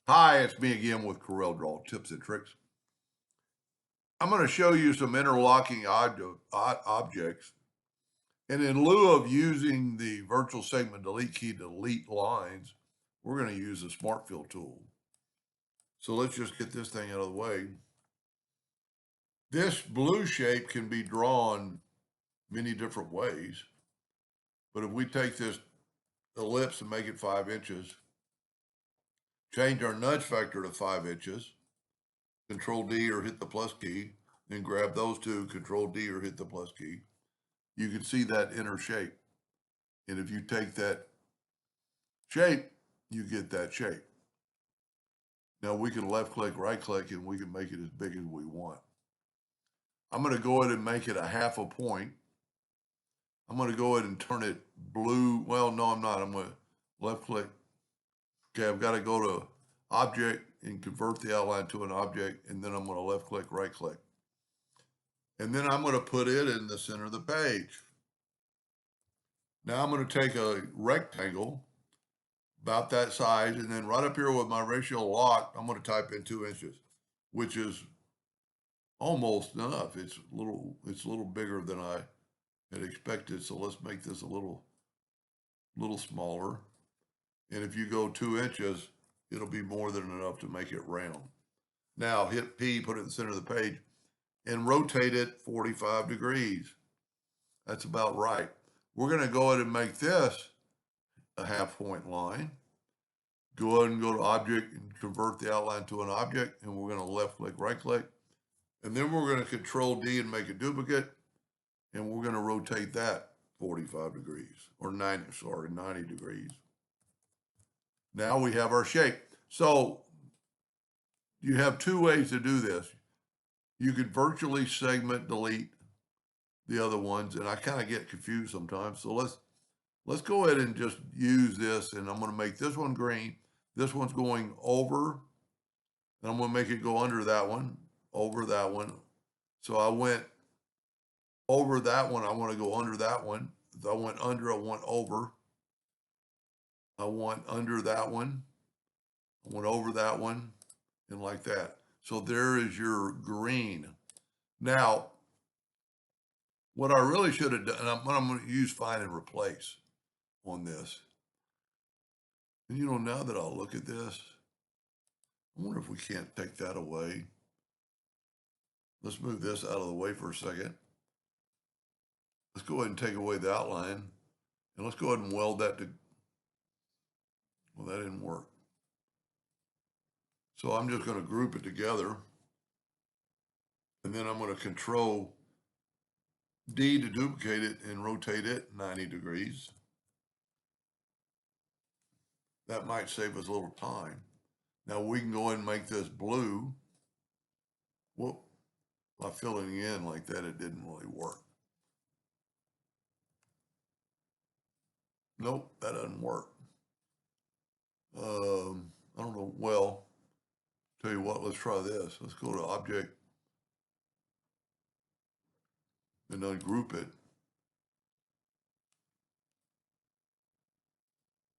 Hi, it's me again with Corel Draw Tips and Tricks. I'm going to show you some interlocking objects. And in lieu of using the virtual segment delete key to delete lines, we're going to use the Smart Fill tool. So let's just get this thing out of the way. This blue shape can be drawn many different ways. But if we take this ellipse and make it 5 inches, change our nudge factor to 5 inches, Control D or hit the plus key, then grab those two, Control D or hit the plus key, you can see that inner shape. And if you take that shape, you get that shape. Now we can left click, right click, and we can make it as big as we want. I'm going to go ahead and make it a half a point. I'm going to go ahead and turn it blue. Well, no, I'm not. I'm going to left click. Okay, I've got to go to object and convert the outline to an object, and then I'm going to left click, right click. And then I'm going to put it in the center of the page. Now I'm going to take a rectangle about that size, and then right up here with my ratio lock, I'm going to type in 2 inches, which is almost enough. It's a little bigger than I had expected. So let's make this a little smaller. And if you go 2 inches, it'll be more than enough to make it round. Now hit P, put it in the center of the page, and rotate it 45 degrees. That's about right. We're going to go ahead and make this a half point line. Go ahead and go to object and convert the outline to an object, and we're going to left click, right click, and then we're going to Control D and make a duplicate, and we're going to rotate that 45 degrees, or 90 degrees. Now we have our shape. So you have two ways to do this. You could virtually segment delete the other ones, and I kind of get confused sometimes. So let's go ahead and just use this, and I'm going to make this one green. This one's going over, and I'm going to make it go under that one, over that one. So I went over that one. I want to go under that one. If I went under, I want over. I want under that one. I went over that one, and like that. So there is your green. Now, what I really should have done, and I'm going to use find and replace on this. And now that I'll look at this, I wonder if we can't take that away. Let's move this out of the way for a second. Let's go ahead and take away the outline, and let's go ahead and weld that to, well, that didn't work. So I'm just going to group it together, and then I'm going to Control D to duplicate it and rotate it 90 degrees. That might save us a little time. Now we can go ahead and make this blue. Whoop, by filling in like that, it didn't really work. Nope, that doesn't work. I don't know. Well, tell you what, let's try this. Let's go to object and ungroup it.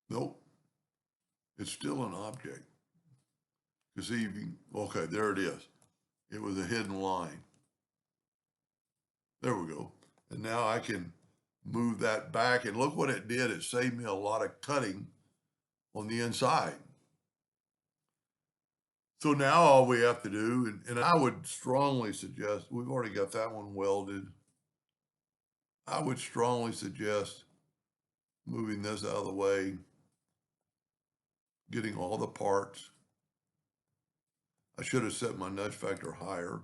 Nope, it's still an object. You see, okay, there it is. It was a hidden line. There we go. And now I can move that back, and look what it did. It saved me a lot of cutting on the inside. So now all we have to do, and I would strongly suggest, we've already got that one welded. I would strongly suggest moving this out of the way, getting all the parts. I should have set my nudge factor higher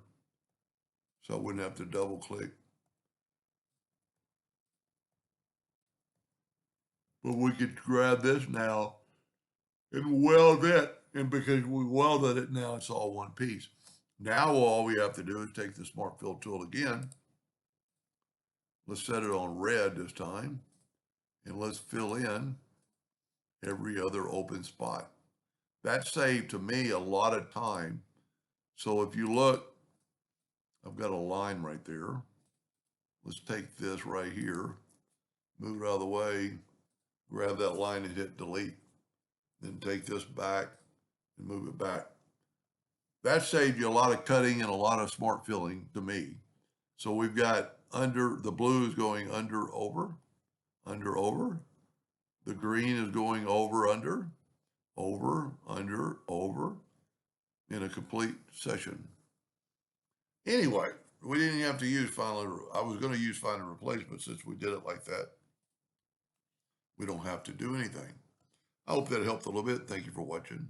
so I wouldn't have to double click. But we could grab this now and weld it. And because we welded it, now it's all one piece. Now all we have to do is take the Smart Fill tool again. Let's set it on red this time. And let's fill in every other open spot. That saved to me a lot of time. So if you look, I've got a line right there. Let's take this right here, move it out of the way, grab that line and hit delete. Then take this back and move it back. That saved you a lot of cutting and a lot of smart filling to me. So we've got under, the blue is going under, over, over. The green is going over, under, over in a complete session. Anyway, we didn't have to use final. I was going to use final replacement since we did it like that. We don't have to do anything. I hope that helped a little bit. Thank you for watching.